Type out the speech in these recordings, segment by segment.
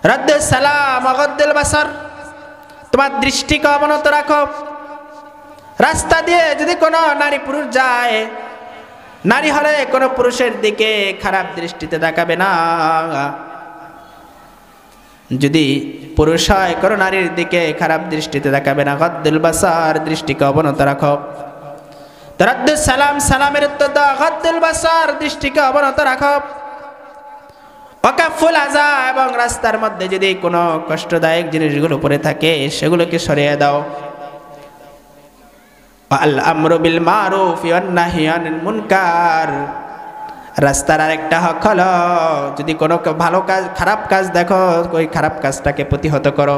রাদ্দুস সালাম ওয়াগাদ্দুল বাসার, তোমার দৃষ্টিকে অবনত রাখো। রাস্তা দিয়ে যদি কোনো নারী পুরুষ যায়, নারী হলে কোনো পুরুষের দিকে খারাপ দৃষ্টিতে তাকাবে না। যদি পুরুষ হয় কোনো নারীর দিকে খারাপ দৃষ্টিতে তাকাবে না। গাদ্দুল বাসার, দৃষ্টিকে অবনত রাখো। রাদ্দুস সালাম, সালামের উত্তর দাও। গাদ্দুল বাসার, দৃষ্টিকে অবনত রাখো। ওয়াকাফুল আযা, এবং রাস্তার মধ্যে যদি কোনো কষ্টদায়ক জিনিসগুলো পড়ে থাকে সেগুলোকে সরিয়ে দাও। আল আমরু বিল মারুফ ওয়ান নাহয়ু আনিল মুনকার, রাস্তার আরেকটা হক হলো যদি কোনো ভালো কাজ খারাপ কাজ দেখো ওই খারাপ কাজটাকে প্রতিহত করো।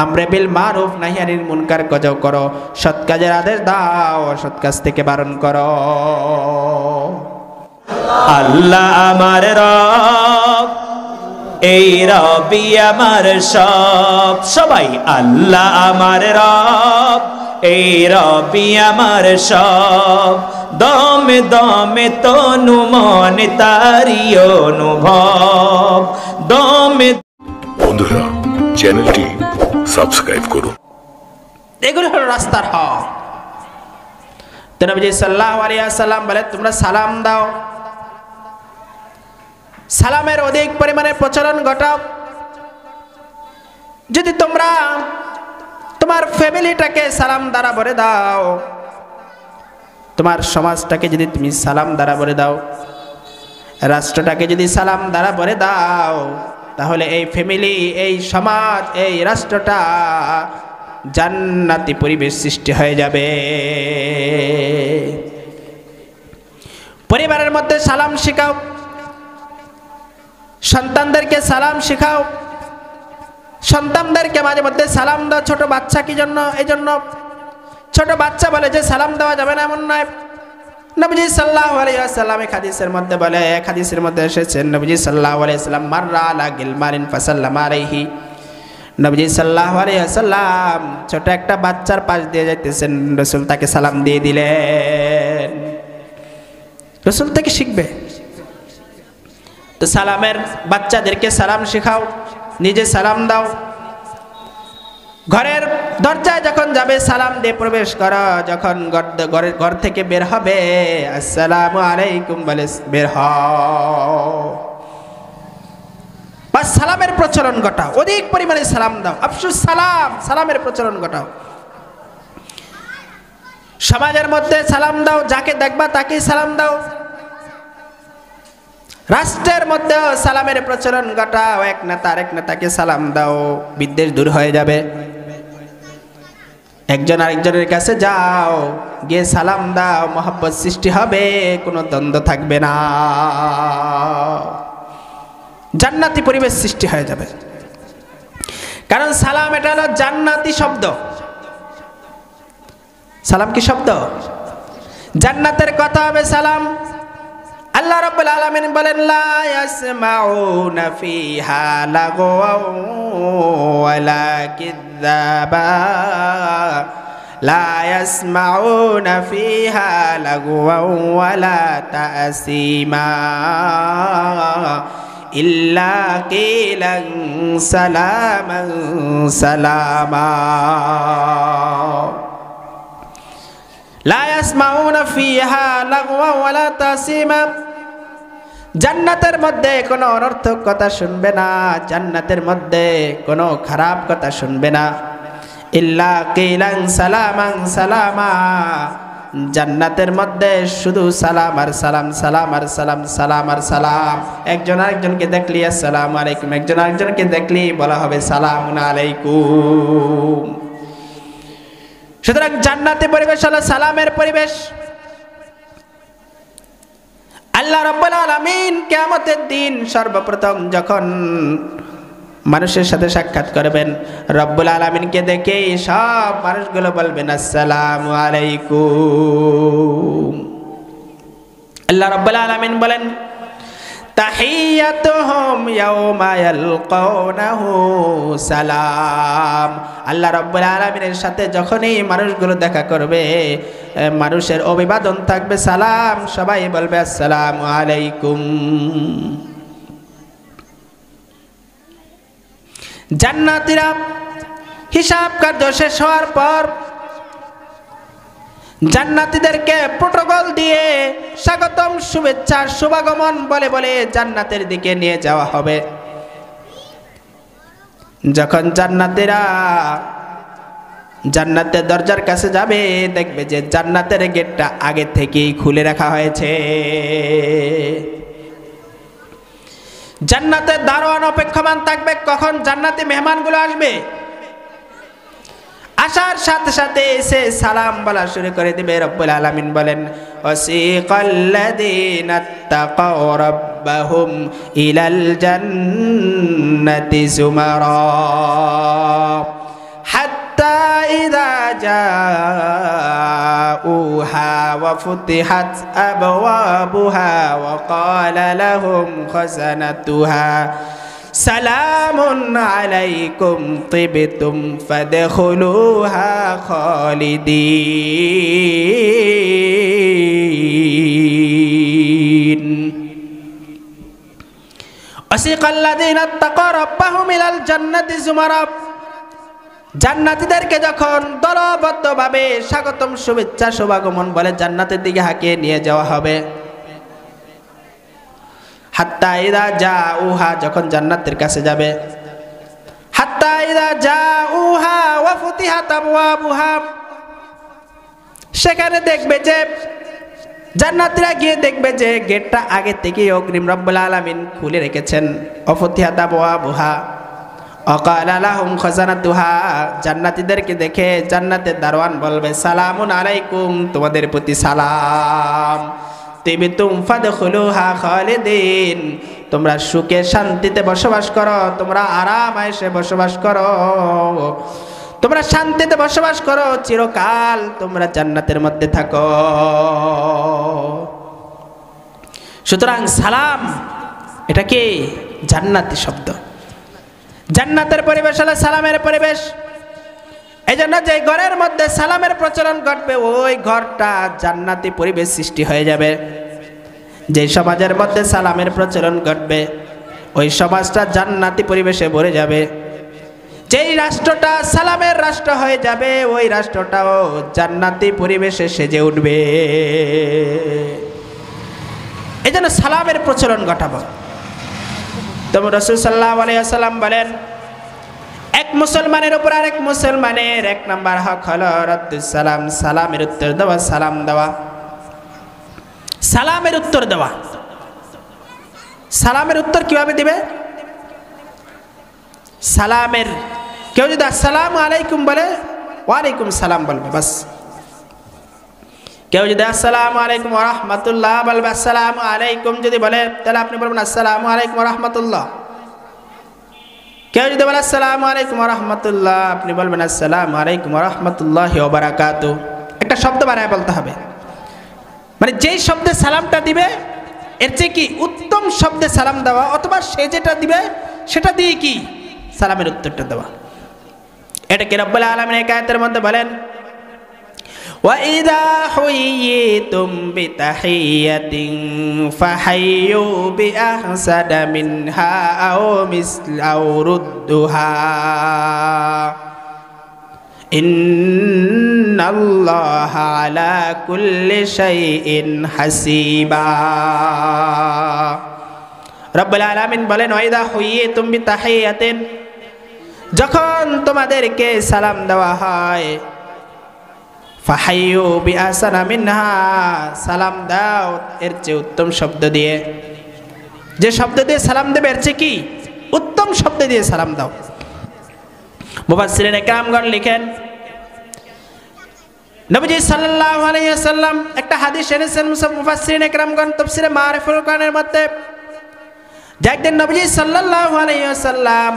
আমরে বিল মারুফ নাহি আনিল মুনকার গজও করো। সৎ কাজের আদেশ দাও, সৎ কাজ থেকে বারণ করো। আল্লাহ আমার রব, এই রবি আমার সব। সবাই আল্লাহ আমার রব, এই রবি আমার সব। দমে দমে তনু মনে তারি অনুভব। দমে বন্ধুরা, চ্যানেলটি সাবস্ক্রাইব করুন। এগুলো হলো রাস্তার হক। তো নবীজি সাল্লাল্লাহু আলাইহি ওয়াসাল্লাম বলে তোমরা সালাম দাও, সালামের অধিক পরিমাণে প্রচলন ঘটাও। যদি তোমরা তোমার ফ্যামিলিটাকে সালাম দ্বারা ভরে দাও, তোমার সমাজটাকে যদি তুমি সালাম দ্বারা ভরে দাও, রাষ্ট্রটাকে যদি সালাম দ্বারা ভরে দাও, তাহলে এই ফ্যামিলি, এই সমাজ, এই রাষ্ট্রটা জান্নাতি পরিবেশ সৃষ্টি হয়ে যাবে। পরিবারের মধ্যে সালাম শেখাও, সন্তানদেরকে সালাম শেখাও। সন্তানদেরকে মাঝে মধ্যে সালাম দাও। ছোট বাচ্চা কি জন্য? এই জন্য ছোট বাচ্চা বলে যে সালাম দেওয়া যাবে না এমন নয়। নবীজি সাল্লাল্লাহু আলাইহি ওয়াসাল্লাম এক হাদিসের মধ্যে বলে, এক হাদিসের মধ্যে এসেছেন নবীজি সাল্লাল্লাহু আলাইহি ওয়াসাল্লাম মাররা আলা গিলমানিন ফাসাল্লামা আলাইহি। নবীজি সাল্লাল্লাহু আলাইহি ওয়াসাল্লাম ছোট একটা বাচ্চার পাশ দিয়ে যাইতেছেন, রাসূল তাকে সালাম দিয়ে দিলেন। রাসূল থেকে শিখবে। তো সালামের, বাচ্চাদেরকে সালাম শেখাও, নিজে সালাম দাও। ঘরের দরজায় যখন যাবে সালাম দিয়ে প্রবেশ করো। যখন ঘর থেকে বের হবে আসসালামু আলাইকুম বলে বের হও। বা সালামের প্রচলন ঘটাও, অধিক পরিমাণে সালাম দাও। আফসুস সালাম, সালামের প্রচলন ঘটাও। সমাজের মধ্যে সালাম দাও, যাকে দেখবা তাকেই সালাম দাও। রাষ্ট্রের মধ্যেও সালামের প্রচলন ঘটাও। এক নেতা আরেক নেতাকে সালাম দাও, বিদ্বেষ দূর হয়ে যাবে। একজন আরেকজনের কাছে যাও, গিয়ে সালাম দাও, মহব্বত সৃষ্টি হবে, কোনো দ্বন্দ্ব থাকবে না, জান্নাতি পরিবেশ সৃষ্টি হয়ে যাবে। কারণ সালাম এটা হলো জান্নাতি শব্দ। সালাম কি শব্দ? জান্নাতের কথা হবে সালাম। আল্লাহ রাব্বুল আলামিন বলেন লা ইয়াসমাউনা ফিহা লাগওয়াও ওয়ালা কিযাবা, লা ইয়াসমাউনা ফিহা লাগওয়াও ওয়ালা তাসিমা ইল্লা কিলান সালামান সালামা। লা ইয়াসমাউনা ফিহা লাগওয়া ওয়ালা তাসিমা, জান্নাতের মধ্যে কোনো অনর্থক কথা শুনবে না, জান্নাতের মধ্যে কোনো খারাপ কথা শুনবে না। ইল্লা কিলান সালামান সালামা, জান্নাতের মধ্যে শুধু সালাম আর সালাম, সালাম আর সালাম, সালাম আর সালাম। একজন আরেকজনকে দেখলি আসসালামু আলাইকুম, একজন আরেকজনকে দেখলি বলা হবে সালামুন আলাইকুম। সুতরাং জান্নাতি পরিবেশ হলো সালামের পরিবেশ। আল্লাহ রাব্বুল আলামিন কিয়ামতের দিন সর্বপ্রথম যখন মানুষের সাথে সাক্ষাৎ করবেন, রব্বুল আলামিনকে দেখে সব মানুষগুলো বলবেন আসসালামু আলাইকুম। আল্লাহ রাব্বুল আলামিন বলেন তাহিয়াতুহুম ইয়াওমা ইয়ালকাউনাহু সালাম। আল্লাহ রাব্বুল আলামিনের সাথে যখনই মানুষগুলো দেখা করবে, মানুষের অভিবাদন থাকবে সালাম, সবাই বলবে আসসালামু আলাইকুম। জান্নাতীরা হিসাব কার্য শেষ হওয়ার পর জান্নাতীদেরকে প্রোটোকল দিয়ে স্বাগতম, শুভেচ্ছা, শুভাগমন বলে বলে জান্নাতের দিকে নিয়ে যাওয়া হবে। যখন জান্নাতীরা জান্নাতের দরজার কাছে যাবে, দেখবে যে জান্নাতের গেটটা আগে থেকেই খুলে রাখা হয়েছে। জান্নাতের দারোয়ান অপেক্ষমান থাকবে কখন জান্নাতি মেহমানগুলো আসবে। আসার সাথে সাথে এসে সালাম বলা শুরু করে দিবে। রব্বুল আলামিন বলেন, ওয়াসিকাল্লাযীনা তাকাউ রাব্বাহুম ইলাল জান্নাতি যুমারা হাত্তা ইযা জাউহা ওয়া ফুতিহাত আবওয়াবুহা ওয়া ক্বালা লাহুম খাযানাতুহা সালামুন আলাইকুম তিবতুম ফাদখুলুহা খালিদিন। ওয়াসিকাল্লাযীনা তাকাউ রাব্বাহুম ইলাল জান্নাতি যুমারা, জান্নাতীদেরকে যখন দলবদ্ধভাবে স্বাগতম, শুভেচ্ছা, শুভাগমন বলে জান্নাতের দিকে হাঁকিয়ে নিয়ে যাওয়া হবে। হাত্তা ইযা জাউহা, যখন জান্নাতের কাছে যাবে। হাত্তা ইযা জাউহা ওয়া ফুতিহাত আবওয়াবুহা, সেখানে দেখবে যে জান্নাতীরা গিয়ে দেখবে যে গেটটা আগে থেকেই অগ্রিম রব্বুল আলামিন খুলে রেখেছেন। ওয়া ফুতিহাত আবওয়াবুহা ওয়া ক্বালা লাহুম খাযানাতুহা, জান্নাতীদেরকে দেখে জান্নাতের দারোয়ান বলবে, সালামুন আলাইকুম, তোমাদের প্রতি সালাম। তিবতুম ফাদখুলুহা খালিদিন, তোমরা সুখে শান্তিতে বসবাস করো, তোমরা আরাম আয়েশে বসবাস করো, তোমরা শান্তিতে বসবাস করো, চিরকাল তোমরা জান্নাতের মধ্যে থাকো। সুতরাং সালাম এটা কি? জান্নাতি শব্দ। জান্নাতের পরিবেশ হলো সালামের পরিবেশ। এই জন্য যে ঘরের মধ্যে সালামের প্রচলন ঘটবে, ওই ঘরটা জান্নাতি পরিবেশ সৃষ্টি হয়ে যাবে। যে সমাজের মধ্যে সালামের প্রচলন ঘটবে, ওই সমাজটা জান্নাতি পরিবেশে ভরে যাবে। যেই রাষ্ট্রটা সালামের রাষ্ট্র হয়ে যাবে, ওই রাষ্ট্রটাও জান্নাতি পরিবেশে সেজে উঠবে। এই জন্য সালামের প্রচলন ঘটাবো। তবে রাসূল সাল্লাল্লাহু আলাইহি ওয়াসাল্লাম বলেন, এক মুসলমানের উপর আরেক মুসলমানের ১ নম্বর হক হলো রাদ্দুস সালাম, সালামের উত্তর দেওয়া, সালাম দেওয়া, সালামের উত্তর দেওয়া। সালামের উত্তর কিভাবে দিবে? সালামের কেউ যদি আসসালামু আলাইকুম বলে, ওয়ালাইকুম সালাম বলবে, বাস। কেউ যদি আসসালামু আলাইকুম ওয়া রাহমাতুল্লাহ বলবে, আসসালামু আলাইকুম যদি বলে, তাহলে আপনি বলবেন আসসালামু আলাইকুম ওয়া রাহমাতুল্লাহ। কেউ যদি বলে আসসালামু আলাইকুম ওয়া রাহমাতুল্লাহ, আপনি বলবেন আসসালামু আলাইকুম ওয়া রাহমাতুল্লাহি ওয়া বারাকাতুহু। একটা শব্দ বাড়ায় বলতে হবে, মানে যেই শব্দে সালামটা দিবে এর চেয়ে কি উত্তম শব্দে সালাম দেওয়া, অথবা সে যেটা দিবে সেটা দিয়ে কি সালামের উত্তরটা দেওয়া। এটা কি রব্বুল আলামিন এই আয়াতের মধ্যে বলেন, وَإِذَا حُيِّيتُمْ بِتَحِيَّةٍ فَحَيُّوا بِأَحْسَنَ مِنْهَا أَوْ رُدُّوهَا إِنَّ اللَّهَ عَلَى كُلِّ شَيْءٍ حَسِيبٌ। রব্বুল আলামিন বলেন, وَإِذَا حُيِّيتُمْ بِتَحِيَّةٍ, যখন তোমাদেরকে সালাম দেওয়া হয়, ফাহাইয়ু বিআহসানা মিনহা, সালাম দাও এর চেয়ে উত্তম শব্দ দিয়ে। যে শব্দ দিয়ে সালাম দেবে এর চেয়ে কি উত্তম শব্দ দিয়ে সালাম দাও। মুফাসসিরিনে কেরামগণ লিখেন, নবীজি সাল্লাল্লাহু আলাইহি ওয়াসাল্লাম একটা হাদিস এনেছেন মুফাসসিরিনে কেরামগণ তাফসীরে মারিফুল কোরআনের মধ্যে, যে একদিন নবীজি সাল্লাল্লাহু আলাইহি ওয়াসাল্লাম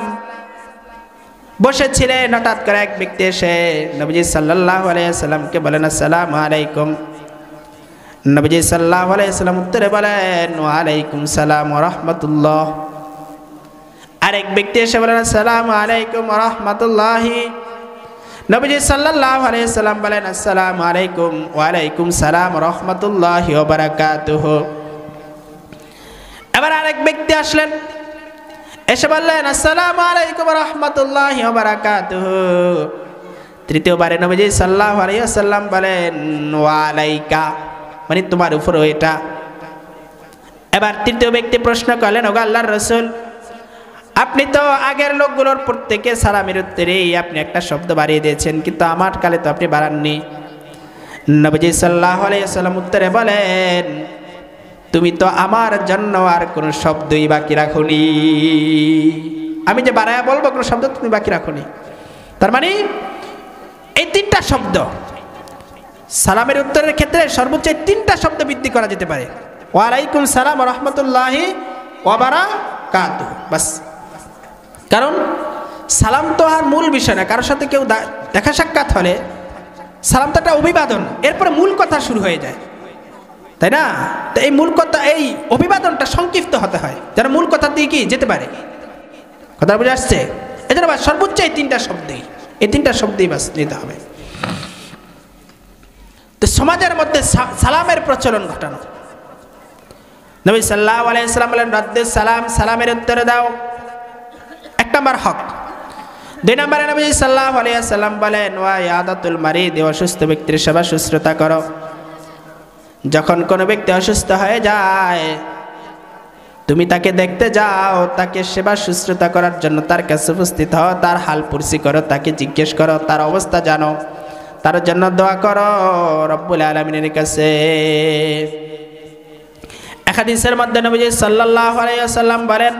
বসেছিলেন, হঠাৎ করে এক ব্যক্তি এসে নবীজি সাল্লাল্লাহু আলাইহি ওয়াসাল্লামকে বলেন, আসসালামু আলাইকুম। নবীজি সাল্লাল্লাহু আলাইহি ওয়াসাল্লাম উত্তরে বলেন, ওয়া আলাইকুম সালাম ওয়া রাহমাতুল্লাহ। আরেক ব্যক্তি এসে বলেন, আসসালামু আলাইকুম ওয়া রাহমাতুল্লাহি। নবীজি সাল্লাল্লাহু আলাইহি ওয়াসাল্লাম বলেন, আসসালামু আলাইকুম ওয়া আলাইকুম সালাম ওয়া রাহমাতুল্লাহি ওয়া বারাকাতুহু। এবার আরেক ব্যক্তি আসলেন, এসে বললেন আসসালামু আলাইকুম ওয়া রাহমাতুল্লাহি ওয়া বারাকাতুহু। তৃতীয়বারে নবীজি সাল্লাল্লাহু আলাইহি ওয়াসাল্লাম বলেন ওয়া আলাইকা, মানে তোমার উপরও এটা। এবার তৃতীয় ব্যক্তি প্রশ্ন করলেন, ওগো আল্লাহর রাসূল, আপনি তো আগের লোকগুলোর প্রত্যেকে সালামের উত্তরেই আপনি একটা শব্দ বাড়িয়ে দিয়েছেন, কিন্তু আমার কালে তো আপনি বাড়াননি। নবীজি সাল্লাল্লাহু আলাইহি ওয়াসাল্লাম উত্তরে বলেন, তুমি তো আমার জন্য আর কোনো শব্দই বাকি রাখোনি। আমি যে বাড়ায়া বলবো কোনো শব্দ তুমি বাকি রাখোনি। তার মানে এই তিনটা শব্দ সালামের উত্তরের ক্ষেত্রে সর্বোচ্চ তিনটা শব্দ বৃদ্ধি করা যেতে পারে। ওয়া আলাইকুম সালাম ওয়া রাহমাতুল্লাহি ওয়া বারাকাতুহু, বাস। কারণ সালাম তো আর মূল বিষয় না। কারোর সাথে কেউ দেখা সাক্ষাৎ হলে সালাম তো একটা অভিবাদন, এরপরে মূল কথা শুরু হয়ে যায়, তাই না? তো এই মূল কথা, এই অভিবাদনটা সংক্ষিপ্ত হতে হয় যেন মূল কথা দিয়ে কি যেতে পারে। কথা বুঝে আসছে? এজন্য বাস সর্বোচ্চ এই তিনটা শব্দই বাস নিতে হবে। তো সমাজের মধ্যে সালামের প্রচলন ঘটানো। নবী সাল্লাল্লাহু আলাইহি ওয়াসাল্লাম বলেন রাদ্দুস সালাম, সালামের উত্তর দাও, এক নম্বর হক। দুই নম্বরে নবী সাল্লাল্লাহু আলাইহি ওয়াসাল্লাম বলেন ওয়া ইয়াদাতুল মারিদ, অসুস্থ ব্যক্তির সেবা শুশ্রূষা করো। যখন কোনো ব্যক্তি অসুস্থ হয়ে যায় তুমি তাকে দেখতে যাও, তাকে সেবা শুশ্রূষা করার জন্য তার কাছে উপস্থিত হও, তার হাল পুরসি করো, তাকে জিজ্ঞেস করো, তার অবস্থা জানো, তার জন্য দোয়া করো রব্বুল আলামিনের কাছে। এক হাদিসের মধ্যে নবীজি সাল্লাল্লাহু আলাইহি ওয়াসাল্লাম বলেন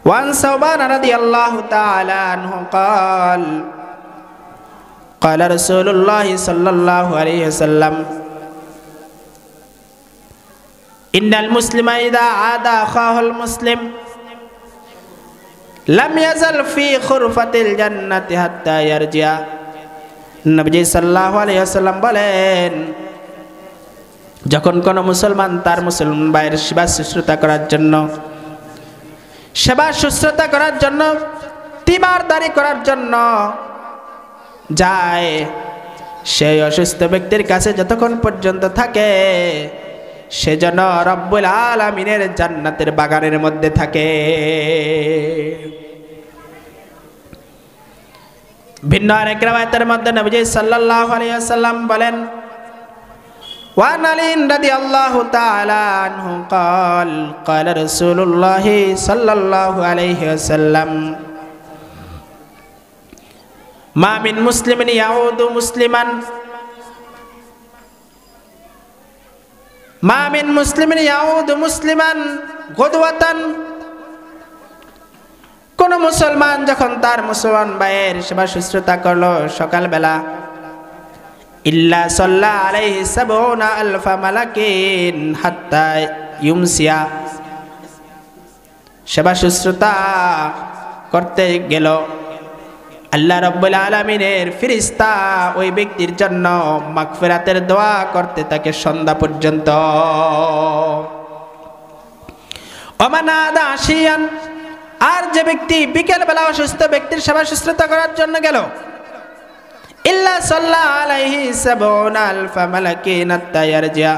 ওয়ান সাওবান রাদিয়াল্লাহু তাআলা আনহু قال قال رسول الله صلى الله عليه وسلم إن المسلم إذا عاد أخاه المسلم لم يزل في خرفة الجنة حتى يرجع। নবীজি সাল্লাল্লাহু আলাইহি ওয়াসাল্লাম বলেন, যখন কোনো মুসলমান তার মুসলমান ভাইয়ের সেবা শুশ্রূষা করার জন্য তিবারদারি করার জন্য যায়, সেই অসুস্থ ব্যক্তির কাছে যতক্ষণ পর্যন্ত থাকে সেজন্য রব্বুল আলামিনের জান্নাতের বাগানের মধ্যে থাকে। ভিন্ন আরেক riwayতের মধ্যে নবীজি সাল্লাল্লাহু আলাইহি ওয়াসাল্লাম বলেন ওয়ান আলী রাদিয়াল্লাহু তাআলা আনহু قال قال رسول الله صلى الله عليه وسلم ما من مسلم يعود مسلما মা মিন মুসলিমিন ইয়াউদু মুসলিমান গদওয়াতান, কোন মুসলমান যখন তার মুসলমান ভাইয়ের সেবা শুশ্রূষা করলো সকালবেলা, ইল্লা সাল্লা আলাইহি সাবউনা আলফা মালাকিন হাত্তা ইউমসিয়া, সেবা শুশ্রূষা করতে গেল আল্লাহ রাব্বুল আলামিনের ফেরেশতা ওই ব্যক্তির জন্য মাগফিরাতের দোয়া করতে থাকে সন্ধ্যা পর্যন্ত। ওমানাদা আশিয়ান, আর যে ব্যক্তি বিকেল বেলা অসুস্থ ব্যক্তির সেবা শুশ্রূষা করার জন্য গেল, ইল্লা সাল্লা আলাইহি সাবউনা আলফা মালাকিন হাত্তা ইয়ারজিয়া,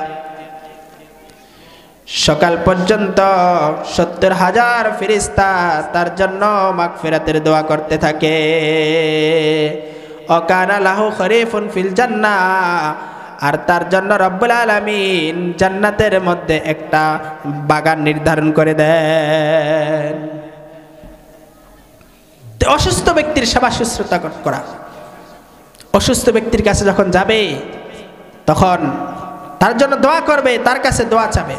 সকাল পর্যন্ত ৭০,০০০ ফেরেশতা তার জন্য মাগফিরাতের দোয়া করতে থাকে। অকানা লাহু খরিফুন ফিল জান্নাহ, আর তার জন্য রব্বুল আলামিন জান্নাতের মধ্যে একটা বাগান নির্ধারণ করে দেন। অসুস্থ ব্যক্তির সেবা শুশ্রূষা করা, অসুস্থ ব্যক্তির কাছে যখন যাবে তখন তার জন্য দোয়া করবে, তার কাছে দোয়া চাবে।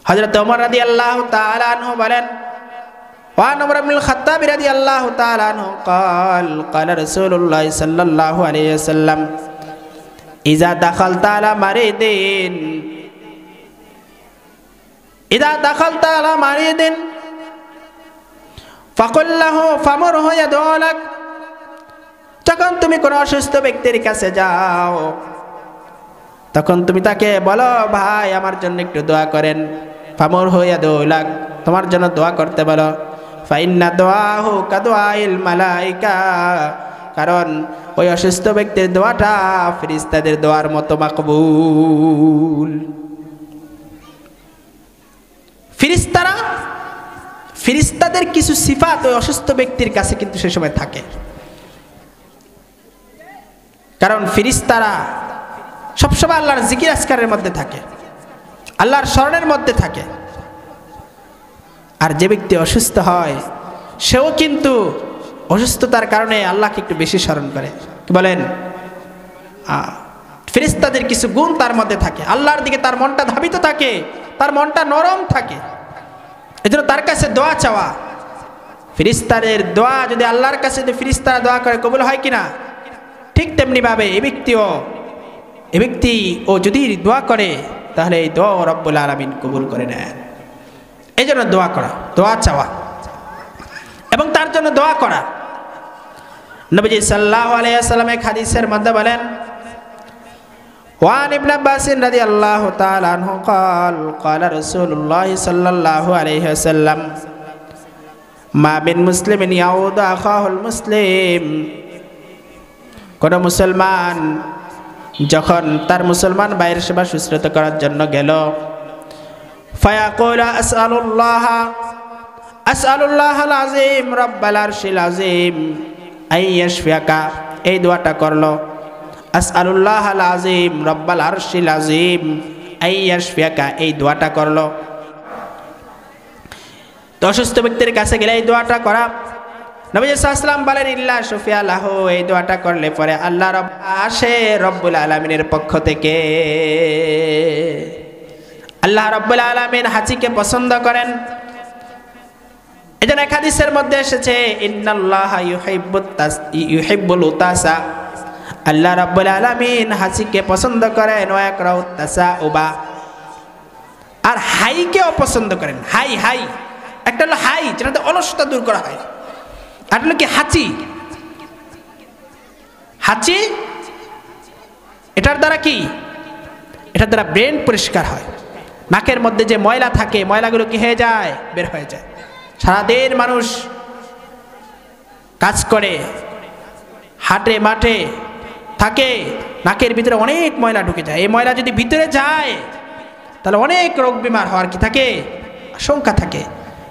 হযরত ওমর রাদিয়াল্লাহু তাআলা আনহু বলেন ওয়ান ওমর ইবনুল খাত্তাব রাদিয়াল্লাহু তাআলা আনহু قال قال رسول الله صلى الله عليه وسلم اذا دخلت على مريض فقل له فمره يدعو لك, যখন তুমি কোনো অসুস্থ ব্যক্তির কাছে যাও তখন তুমি তাকে বলো, ভাই আমার জন্য একটু দোয়া করেন। ফামুরহু ইয়াদউ লাক, তোমার জন্য দোয়া করতে বলো। ফাইন্না দুআহু কাদুআইল মালাইকা, কারণ ওই অসুস্থ ব্যক্তির দোয়াটা ফেরেশতাদের দোয়ার মতো মাকবুল। ফিরিস্তাদের কিছু সিফাত ওই অসুস্থ ব্যক্তির কাছে কিন্তু সে সময় থাকে, কারণ ফিরিস্তারা সবসময় আল্লাহর জিকির আজকারের মধ্যে থাকে, আল্লাহর স্মরণের মধ্যে থাকে। আর যে ব্যক্তি অসুস্থ হয় সেও কিন্তু অসুস্থতার কারণে আল্লাহকে একটু বেশি স্মরণ করে। কি বলেন? ফিরিস্তাদের কিছু গুণ তার মধ্যে থাকে, আল্লাহর দিকে তার মনটা ধাবিত থাকে, তার মনটা নরম থাকে। এজন্য তার কাছে দোয়া চাওয়া, ফিরিস্তাদের দোয়া যদি আল্লাহর কাছে যদি ফিরিস্তারা দোয়া করে কবুল হয় কিনা, ঠিক তেমনি ভাবে এই ব্যক্তিও যদি দোয়া করে তাহলে এই দোয়া রব্বুল আলামিন কবুল করে নেন। এই জন্য দোয়া করা, দোয়া চাওয়া এবং তার জন্য দোয়া করা। নবীজি সাল্লাল্লাহু আলাইহি ওয়াসাল্লাম এক হাদিসের মধ্যে বলেন, ওয়ান ইবনে আব্বাস রাদিয়াল্লাহু তাআলা আনহু قال قال رسول الله صلى الله عليه وسلم ما من مسلم يعود اخاه المسلم, কোন মুসলমান যখন তার মুসলমান ভাইয়ের সেবা শুশ্রূষা করার জন্য গেল, ফায়াকুল আসআলুল্লাহ আল আযীম রাব্বাল আরশিল আযীম আন ইয়াশফিয়াকা, এই দোয়াটা করলো, আসআলুল্লাহ আল আযীম রাব্বাল আরশিল আযীম আন ইয়াশফিয়াকা, এই দোয়াটা করলো। তো অসুস্থ ব্যক্তির কাছে গেলে এই দোয়াটা করা। নবী সাল্লাল্লাহু আলাইহি ওয়াসাল্লাম বলেন, ইল্লা শুফিয়া লাহু, এই দোয়াটা করলে পরে আল্লাহ আসে রব্বুল আলামিনের পক্ষ থেকে। আল্লাহ রব্বুল আলামিন হাজিকে পছন্দ করেন। এজন্য এক হাদিসের মধ্যে এসেছে, ইন্নাল্লাহা ইউহিব্বুল উতাসা, আল্লাহ রব্বুল আলামিন হাজিকে পছন্দ করেন, ওয়া ইয়াকরাহুত তাসাউবা, আর হাইকেও পছন্দ করেন। হাই একটা হলো হাই, যেটাতে অলসতা দূর করা হয়, আর হলো কি হাঁচি, এটার দ্বারা কি, এটার দ্বারা ব্রেন পরিষ্কার হয়। নাকের মধ্যে যে ময়লা থাকে, ময়লাগুলো কি হয়ে যায়, বের হয়ে যায়। সারাদিন মানুষ কাজ করে, হাটে মাঠে থাকে, নাকের ভিতরে অনেক ময়লা ঢুকে যায়। এই ময়লা যদি ভিতরে যায় তাহলে অনেক রোগ বিমার হওয়ার কি থাকে, আশঙ্কা থাকে।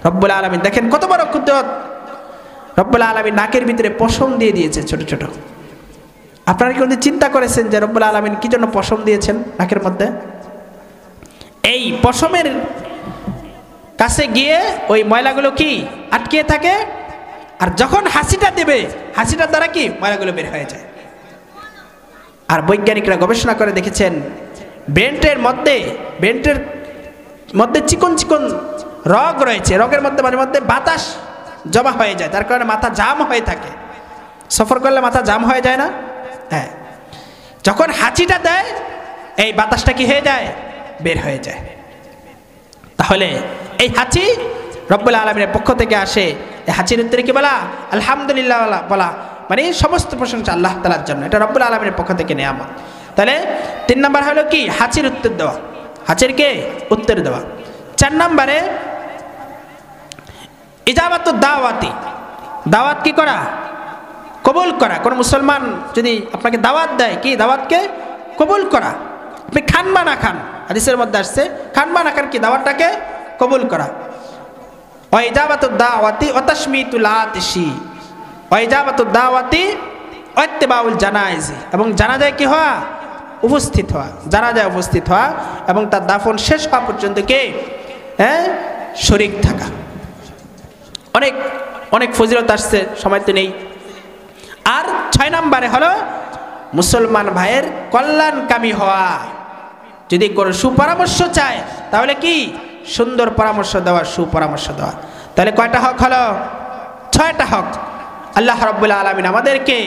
রব্বুল আলামিন দেখেন কত বড় কুদরত, রব্বুল আলামিন নাকের ভিতরে পশম দিয়ে দিয়েছে ছোট ছোট। আপনারা কি চিন্তা করেছেন যে রব্বুল আলামিন কি জন্য পশম দিয়েছেন নাকের মধ্যে? এই পশমের কাছে গিয়ে ওই ময়লাগুলো কি আটকে থাকে, আর যখন হাসিটা দেবে, হাসিটার দ্বারা কি ময়লাগুলো বের হয়ে যায়। আর বৈজ্ঞানিকরা গবেষণা করে দেখেছেন, ব্রেনের মধ্যে চিকন চিকন রগ রয়েছে, রগের মধ্যে মাঝে মধ্যে বাতাস জমা হয়ে যায়, তার কারণে মাথা জাম হয়ে থাকে। সফর করলে মাথা জাম হয়ে যায় না? হ্যাঁ, যখন হাঁচিটা দেয় এই বাতাসটা কি হয়ে যায়, বের হয়ে যায়। তাহলে এই হাঁচি রব্বুল আলামিনের পক্ষ থেকে আসে। এই হাঁচির উত্তরে কি বলা? আলহামদুলিল্লাহ বলা, মানে সমস্ত প্রশংসা আল্লাহ তাআলার জন্য, এটা রব্বুল আলামিনের পক্ষ থেকে নেয়ামত। তাহলে 3 নাম্বার হলো কি, হাঁচির উত্তর দেওয়া, হাঁচির কে উত্তর দেওয়া। 4 নাম্বারে ইজাবাতুদ দাওয়াতি, দাওয়াত কি করা, কবুল করা। কোন মুসলমান যদি আপনাকে দাওয়াত দেয়, কি দাওয়াতকে কবুল করা। আপনি খান বা না খান, হাদিসের মধ্যে আসছে খান বা না খান, কি দাওয়াতটাকে কবুল করা। ওয়া ইজাবাতুদ দাওয়াতি ওয়া তাশমিতুল আতিশি, ওয়া ইজাবাতুদ দাওয়াতি ওয়া ইত্তিবাউল জানাইজি, এবং জানাজায় কি হওয়া, উপস্থিত হওয়া, জানাজায় উপস্থিত হওয়া এবং তার দাফন শেষ হওয়া পর্যন্ত কে শরীক থাকা। অনেক অনেক ফজিলত আসছে, সময় তো নেই। আর 6 নম্বরে হলো মুসলমান ভাইয়ের কল্যাণকামী হওয়া। যদি কোনো সুপরামর্শ চায় তাহলে কি সুন্দর পরামর্শ দেওয়া, সুপরামর্শ দেওয়া। তাহলে কয়টা হক হলো? 6টা হক। আল্লাহ রাব্বুল আলামিন আমাদেরকে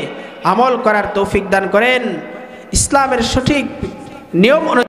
আমল করার তৌফিক দান করেন, ইসলামের সঠিক নিয়ম